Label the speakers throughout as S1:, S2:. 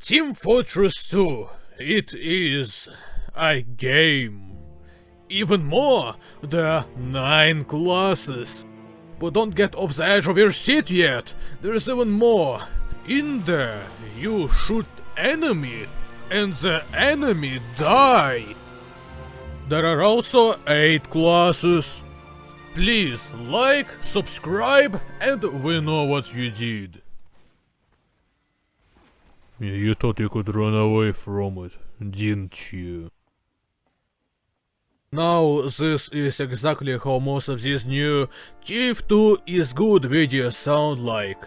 S1: Team Fortress 2. It is a game. Even more, there are 9 classes. But don't get off the edge of your seat yet. There's even more. In there, you shoot enemy, and the enemy die. There are also 8 classes. Please like, subscribe, and we know what you did. You thought you could run away from it, didn't you? Now, this is exactly how most of these new Thief 2 is good videos sound like.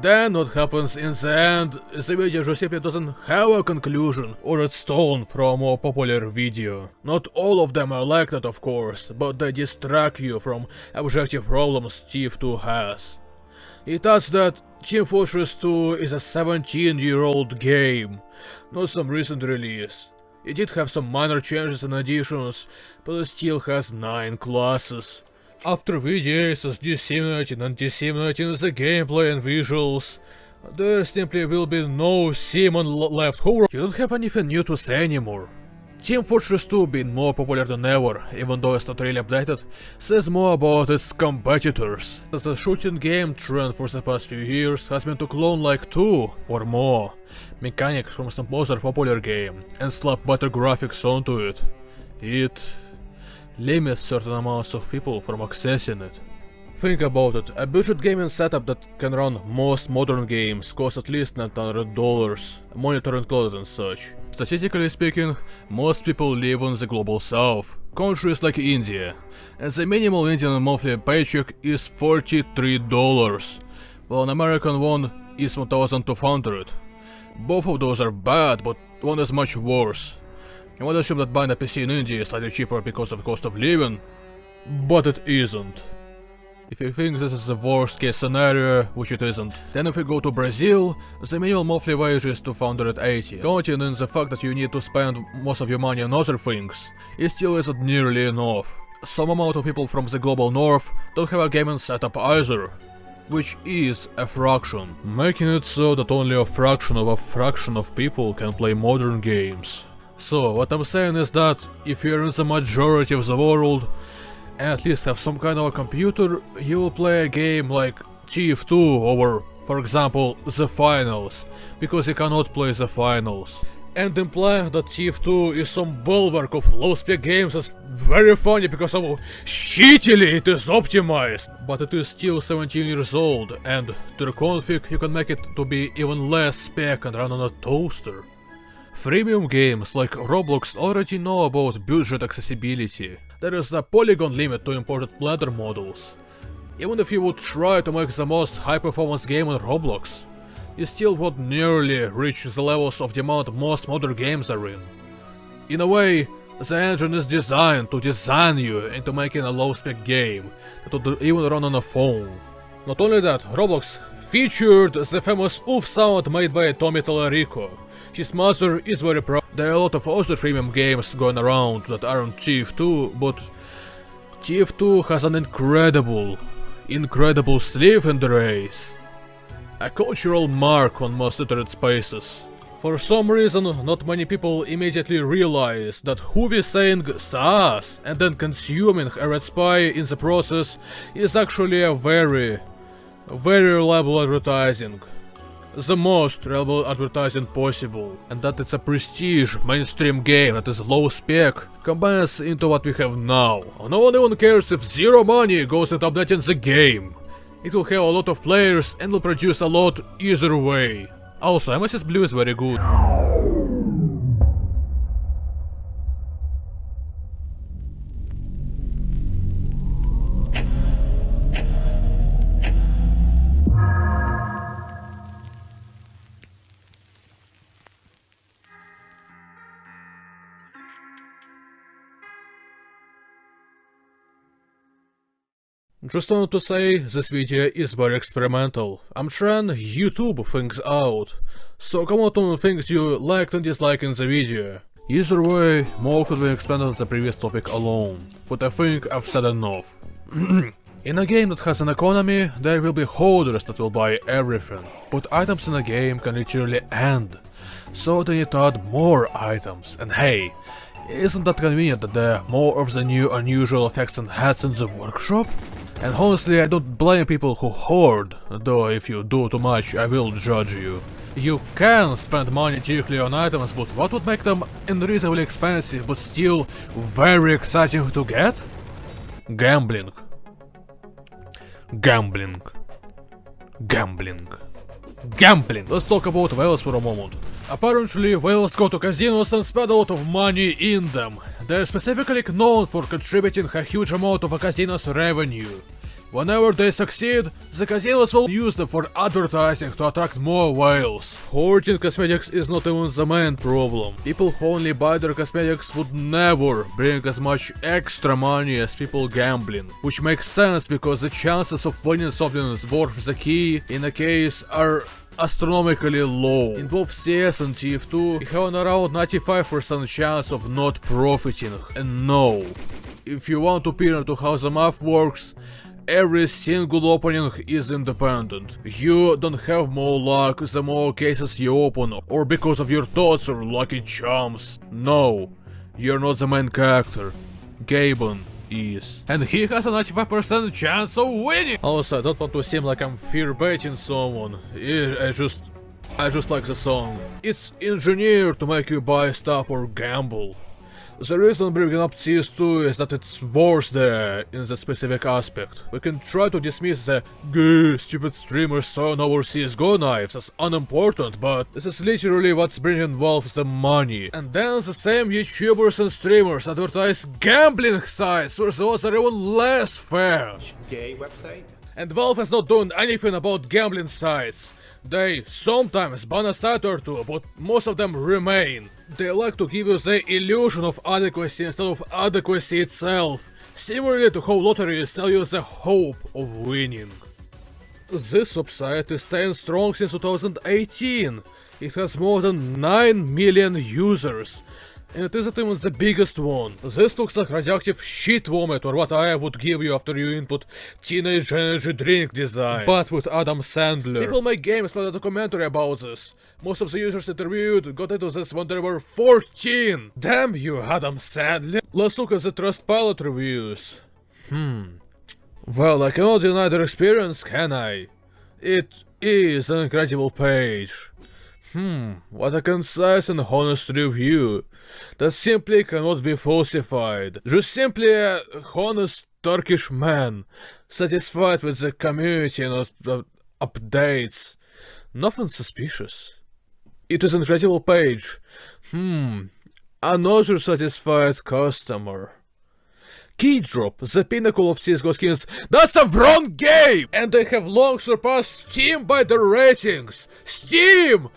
S1: Then what happens in the end, the video just simply doesn't have a conclusion, or it's stolen from a more popular video. Not all of them are like that, of course, but they distract you from objective problems Thief 2 has. It adds that Team Fortress 2 is a 17-year-old game, not some recent release. It did have some minor changes and additions, but it still has 9 classes. After VDAs as disseminating and disseminating the gameplay and visuals, there simply will be no seaman left who you don't have anything new to say anymore. Team Fortress 2 being more popular than ever, even though it's not really updated, says more about its competitors. The shooting game trend for the past few years has been to clone like 2 or more mechanics from some other popular game and slap better graphics onto it. It limits certain amounts of people from accessing it. Think about it, a budget gaming setup that can run most modern games costs at least $900, monitor included and such. Statistically speaking, most people live in the global south, countries like India, and the minimal Indian monthly paycheck is $43, while an American one is $1,200. Both of those are bad, but one is much worse. You might assume that buying a PC in India is slightly cheaper because of the cost of living, but it isn't. If you think this is the worst case scenario, which it isn't, then if you go to Brazil, the minimum monthly wage is $280. Counting in the fact that you need to spend most of your money on other things, it still isn't nearly enough. Some amount of people from the global north don't have a gaming setup either, which is a fraction, making it so that only a fraction of people can play modern games. So what I'm saying is that if you're in the majority of the world, and at least have some kind of a computer, you will play a game like Thief 2 over, for example, the finals, because you cannot play the finals. And implying that Thief 2 is some bulwark of low-spec games is very funny because of how shittily it is optimized. But it is still 17 years old, and to the config you can make it to be even less spec and run on a toaster. Freemium games like Roblox already know about budget accessibility. There is a polygon limit to imported Blender models. Even if you would try to make the most high-performance game on Roblox, you still won't nearly reach the levels of demand most modern games are in. In a way, the engine is designed to design you into making a low-spec game that would even run on a phone. Not only that, Roblox featured the famous oof sound made by Tommy Tallarico. His mother is very proud. There are a lot of other freemium games going around that aren't Thief 2, but Thief 2 has an incredible sleeve in the race. A cultural mark on most internet spaces. For some reason, not many people immediately realize that Hoovy saying "Saas" and then consuming a red spy in the process is actually a very reliable advertising. The most reliable advertising possible, and that it's a prestige mainstream game that is low spec combines into what we have now. No one even cares if zero money goes into updating the game. It will have a lot of players and will produce a lot either way. Also, MSS Blue is very good. Just wanted to say, this video is very experimental. I'm trying YouTube things out, so comment on things you liked and disliked in the video. Either way, more could be expanded on the previous topic alone, but I think I've said enough. In a game that has an economy, there will be hoarders that will buy everything, but items in a game can literally end, so they need to add more items, and hey, isn't that convenient that there are more of the new unusual effects and hats in the workshop? And honestly, I don't blame people who hoard, though if you do too much, I will judge you. You can spend money cheaply on items, but what would make them unreasonably expensive but still very exciting to get? Gambling. Gambling. Gambling. Gambling! Let's talk about whales for a moment. Apparently, whales go to casinos and spend a lot of money in them. They're specifically known for contributing a huge amount of a casino's revenue. Whenever they succeed, the casinos will use them for advertising to attract more whales. Hoarding cosmetics is not even the main problem. People who only buy their cosmetics would never bring as much extra money as people gambling. Which makes sense because the chances of winning something worth the key in a case are astronomically low. In both CS and TF2, you have an around 95% chance of not profiting. And no, if you want to peer into how the math works, every single opening is independent. You don't have more luck the more cases you open, or because of your thoughts or lucky charms. No, you're not the main character. Gaben is. And he has a 95% chance of winning! Also, I don't want to seem like I'm fear-baiting someone. I just like the song. It's engineered to make you buy stuff or gamble. The reason I'm bringing up CS2 is that it's worse there in the specific aspect. We can try to dismiss the gay, stupid streamers throwing over CSGO knives as unimportant, but this is literally what's bringing Valve the money. And then the same YouTubers and streamers advertise gambling sites where the odds are even less fair.
S2: Gay website?
S1: And Valve is not doing anything about gambling sites. They sometimes ban a site or two, but most of them remain. They like to give you the illusion of adequacy instead of adequacy itself, similarly to how lotteries sell you the hope of winning. This website is staying strong since 2018. It has more than 9 million users. And it isn't even the biggest one. This looks like radioactive shit vomit or what I would give you after you input teenage energy drink design. But with Adam Sandler. People make games, made a documentary about this. Most of the users interviewed got into this when they were 14. Damn you, Adam Sandler. Let's look at the Trustpilot reviews. Well, I cannot deny their experience, can I? It is an incredible page. What a concise and honest review. That simply cannot be falsified. Just simply a honest Turkish man, satisfied with the community and updates. Nothing suspicious. It is an incredible page. Another satisfied customer. Keydrop, the pinnacle of CSGO skins. That's a wrong game! And they have long surpassed Steam by their ratings. Steam!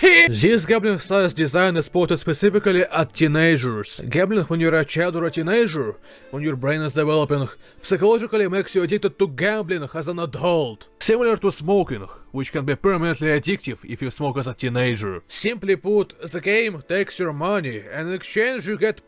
S1: This gambling size design is spotted specifically at teenagers. Gambling when you're a child or a teenager, when your brain is developing, psychologically makes you addicted to gambling as an adult. Similar to smoking, which can be permanently addictive if you smoke as a teenager. Simply put, the game takes your money, and in exchange you get...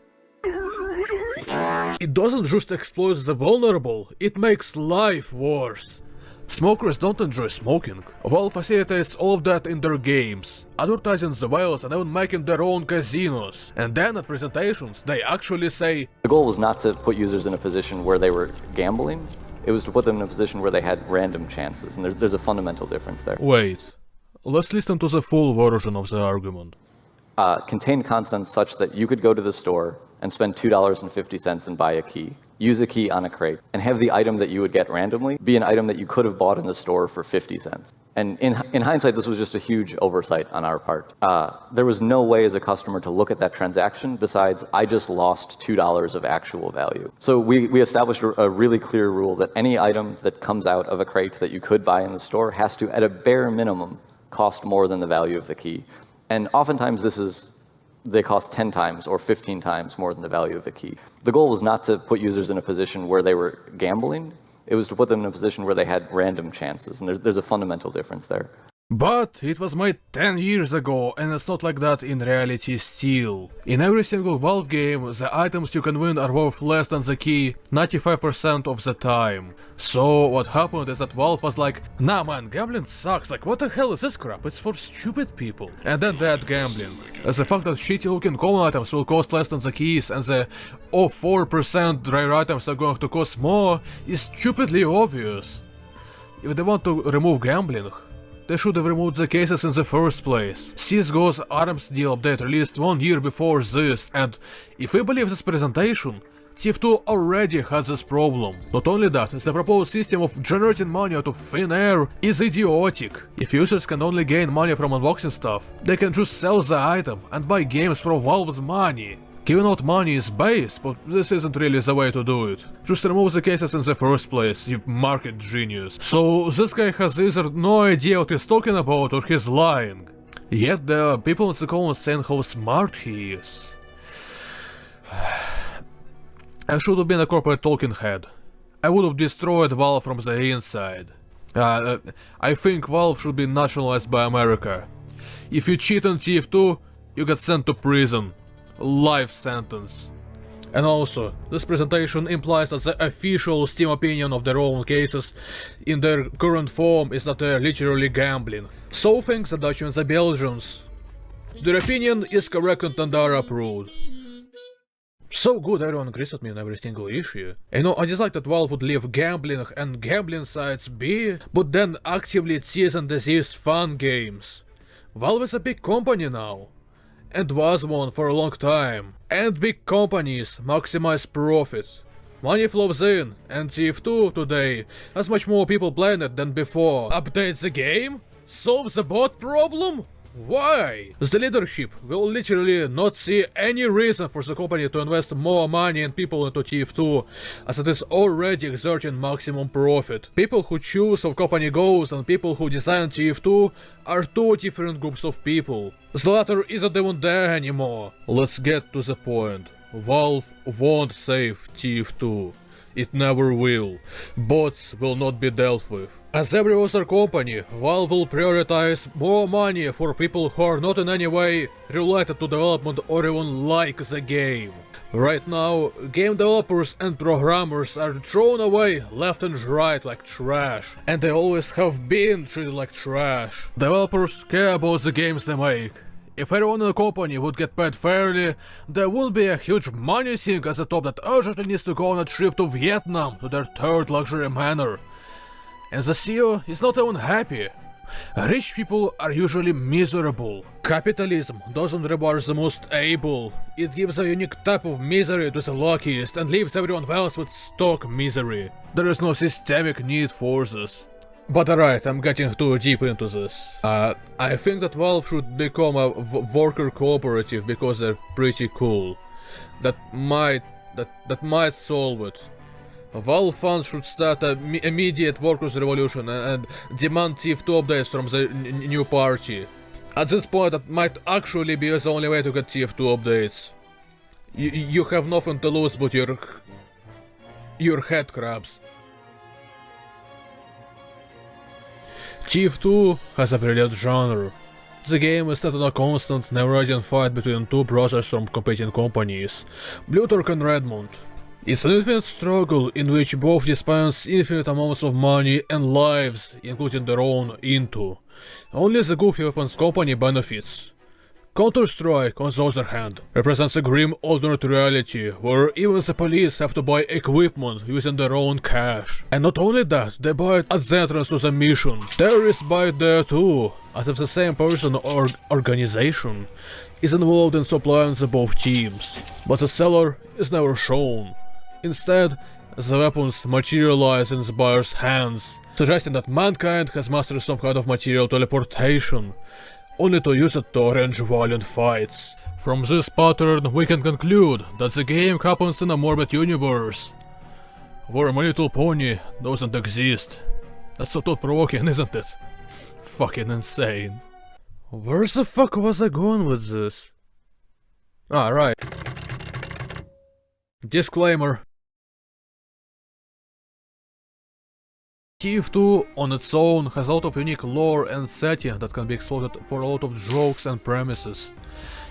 S1: It doesn't just exploit the vulnerable, it makes life worse. Smokers don't enjoy smoking. Valve facilitates all of that in their games, advertising the whales and even making their own casinos. And then at presentations, they actually say,
S3: the goal was not to put users in a position where they were gambling, it was to put them in a position where they had random chances, and there's a fundamental difference there.
S1: Wait, let's listen to the full version of the argument.
S3: Contain content such that you could go to the store and spend $2.50 and buy a key, use a key on a crate, and have the item that you would get randomly be an item that you could have bought in the store for 50 cents. And in hindsight, this was just a huge oversight on our part. There was no way as a customer to look at that transaction besides, I just lost $2 of actual value. So we established a really clear rule that any item that comes out of a crate that you could buy in the store has to, at a bare minimum, cost more than the value of the key. And oftentimes they cost 10 times or 15 times more than the value of the key. The goal was not to put users in a position where they were gambling, it was to put them in a position where they had random chances, and there's a fundamental difference there.
S1: But it was made 10 years ago, and it's not like that in reality still. In every single Valve game, the items you can win are worth less than the key 95% of the time. So what happened is that Valve was like, nah man, gambling sucks, like what the hell is this crap, it's for stupid people. And then they had gambling. As the fact that shitty looking common items will cost less than the keys and the 4% rare items are going to cost more is stupidly obvious. If they want to remove gambling, they should have removed the cases in the first place. CSGO's Arms deal update released 1 year before this, and if we believe this presentation, TIF2 already has this problem. Not only that, the proposed system of generating money out of thin air is idiotic. If users can only gain money from unboxing stuff, they can just sell the item and buy games from Valve's money. Giving out money is base, but this isn't really the way to do it. Just remove the cases in the first place, you market genius. So this guy has either no idea what he's talking about or he's lying. Yet there are people in the comments saying how smart he is. I should have been a corporate talking head. I would have destroyed Valve from the inside. I think Valve should be nationalized by America. If you cheat on TF2, you get sent to prison. Life sentence. And also, this presentation implies that the official Steam opinion of their own cases in their current form is that they're literally gambling. So thinks the Dutch and the Belgians. Their opinion is correct and are approved. So good everyone agrees with me on every single issue. You know, I dislike that Valve would leave gambling and gambling sites be, but then actively tease and desist fun games. Valve is a big company now. And was one for a long time. And big companies maximize profit. Money flows in, and TF2 today has much more people playing it than before. Update the game? Solve the bot problem? Why? The leadership will literally not see any reason for the company to invest more money and people into TF2, as it is already exerting maximum profit. People who choose how company goes and people who design TF2 are two different groups of people. The latter isn't even there anymore. Let's get to the point. Valve won't save TF2. It never will. Bots will not be dealt with. As every other company, Valve will prioritize more money for people who are not in any way related to development or even like the game. Right now, game developers and programmers are thrown away left and right like trash. And they always have been treated like trash. Developers care about the games they make. If everyone in the company would get paid fairly, there would be a huge money sink at the top that urgently needs to go on a trip to Vietnam to their third luxury manor. And the CEO is not even happy. Rich people are usually miserable. Capitalism doesn't reward the most able. It gives a unique type of misery to the luckiest and leaves everyone else with stock misery. There is no systemic need for this. But alright, I'm getting too deep into this. I think that Valve should become a worker cooperative because they're pretty cool. That might solve it. Valve fans should start an immediate workers' revolution and demand TF2 updates from the new party. At this point, that might actually be the only way to get TF2 updates. You have nothing to lose but your head crabs. TF2 has a brilliant genre. The game is set on a constant, never-ending fight between two brothers from competing companies, Blueturk and Redmond. It's an infinite struggle in which both dispense infinite amounts of money and lives, including their own, into. Only the Goofy Weapons company benefits. Counter-Strike, on the other hand, represents a grim alternate reality where even the police have to buy equipment using their own cash. And not only that, they buy it at the entrance to the mission. Terrorists buy it there too, as if the same person or organization is involved in supplying the both teams. But the seller is never shown. Instead, the weapons materialize in the buyer's hands, suggesting that mankind has mastered some kind of material teleportation, only to use it to arrange violent fights. From this pattern, we can conclude that the game happens in a morbid universe, where My Little Pony doesn't exist. That's so thought-provoking, isn't it? Fucking insane. Where the fuck was I going with this? Ah, right. Disclaimer. TF2 on its own has a lot of unique lore and setting that can be exploited for a lot of jokes and premises.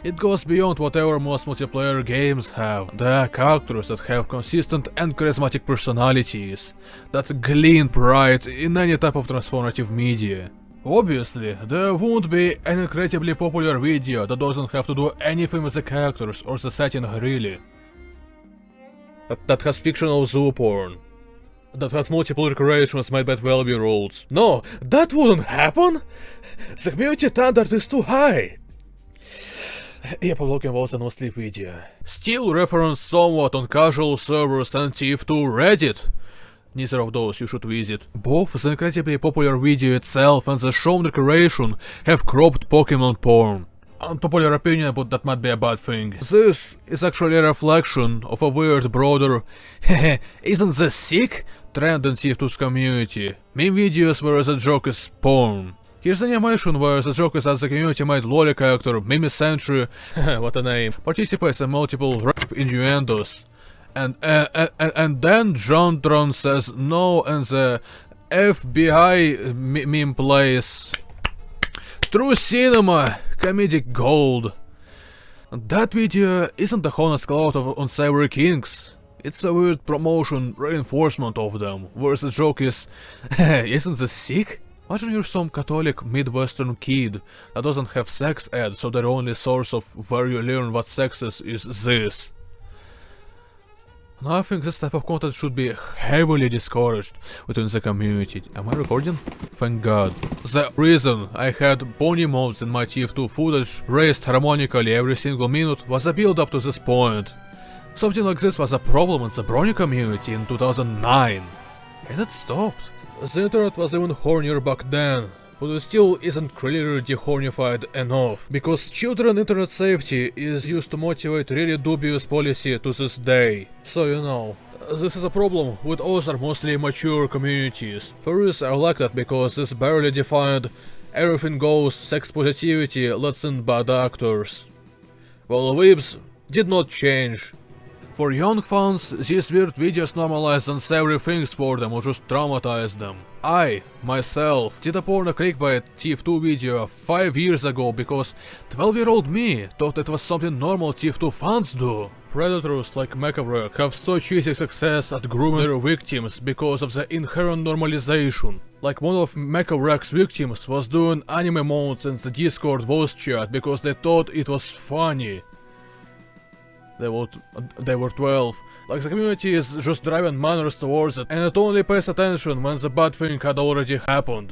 S1: It goes beyond whatever most multiplayer games have. There are characters that have consistent and charismatic personalities, that glean pride in any type of transformative media. Obviously, there won't be an incredibly popular video that doesn't have to do anything with the characters or the setting really. That has fictional zoo porn. That has multiple recreations made by 12-year-olds. No, that wouldn't happen! The community standard is too high! Я поблоким was a no-sleep video. Still referenced somewhat on casual servers and TF2 Reddit. Neither of those you should visit. Both the incredibly popular video itself and the shown recreation have cropped Pokemon porn. Unpopular opinion, but that might be a bad thing. This is actually a reflection of a weird broader isn't this sick? Trend in TF2's community. Meme videos where the joke is porn. Here's an animation where the joke is that the community made lolly character Mimi Sentry, what a name, participates in multiple rape innuendos. And then John Tron says no and the FBI meme plays. True cinema! Comedic gold. That video isn't a honest clout of unsavory kinks. It's a weird promotion reinforcement of them, where the joke is isn't this sick? Imagine you're some Catholic Midwestern kid that doesn't have sex ed, so their only source of where you learn what sex is this. Now I think this type of content should be heavily discouraged within the community. Am I recording? Thank God. The reason I had pony modes in my TF2 footage raised harmonically every single minute was a build up to this point. Something like this was a problem in the brony community in 2009. And it stopped. The internet was even hornier back then, but it still isn't clearly dehornified enough, because children internet safety is used to motivate really dubious policy to this day. So you know, this is a problem with other mostly mature communities. For us I like that because this barely defined everything goes sex positivity lets in bad actors. Well, weebs did not change. For young fans, these weird videos normalize unsavory things for them or just traumatize them. I, myself, did a porno clickbait TF2 video 5 years ago because 12-year-old me thought it was something normal TF2 fans do. Predators like Mechawreck have such easy success at grooming their victims because of the inherent normalization. Like one of Mechawreck's victims was doing anime modes in the Discord voice chat because they thought it was funny. They were 12. Like the community is just driving manners towards it, and it only pays attention when the bad thing had already happened.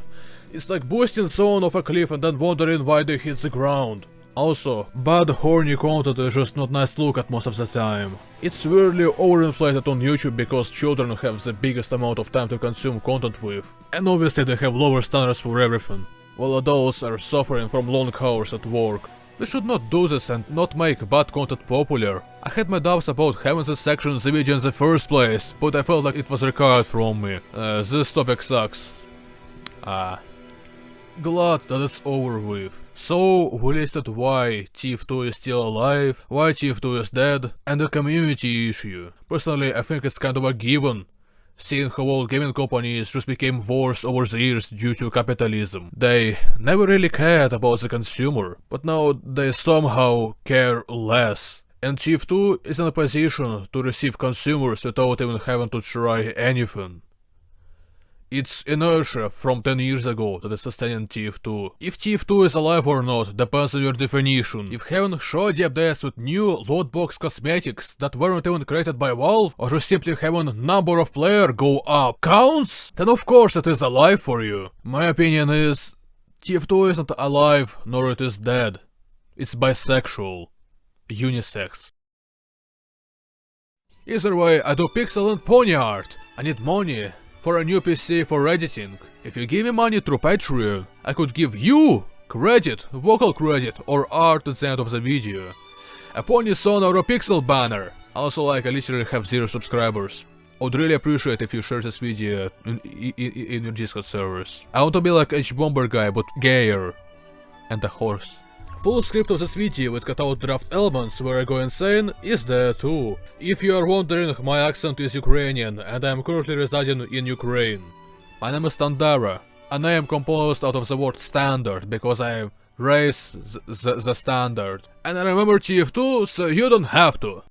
S1: It's like boosting someone off a cliff and then wondering why they hit the ground. Also, bad horny content is just not nice to look at most of the time. It's weirdly overinflated on YouTube because children have the biggest amount of time to consume content with, and obviously they have lower standards for everything, while adults are suffering from long hours at work. We should not do this and not make bad content popular. I had my doubts about having this section in the video in the first place, but I felt like it was required from me. This topic sucks. Glad that it's over with. So, we listed why TF2 is still alive, why TF2 is dead, and a community issue. Personally, I think it's kind of a given, seeing how all gaming companies just became worse over the years due to capitalism. They never really cared about the consumer, but now they somehow care less. And TF2 is in a position to receive consumers without even having to try anything. It's inertia from 10 years ago that is sustaining TF2. If TF2 is alive or not depends on your definition. If having shoddy updates with new lootbox cosmetics that weren't even created by Valve, or just simply having number of players go up counts, then of course it is alive for you. My opinion is, TF2 isn't alive nor it is dead. It's bisexual. Unisex. Either way, I do pixel and pony art. I need money for a new PC for editing. If you give me money through Patreon, I could give you credit, vocal credit or art at the end of the video. A pony song or a pixel banner. Also, like, I literally have 0 subscribers. I would really appreciate if you share this video in your Discord servers. I want to be like H-Bomber guy, but gayer. And a horse. Full script of this video with cutout draft elements where I go insane is there too. If you are wondering, my accent is Ukrainian and I am currently residing in Ukraine. My name is Tandera, a name composed out of the word standard, because I raise the standard. And I remember Chief too, so you don't have to.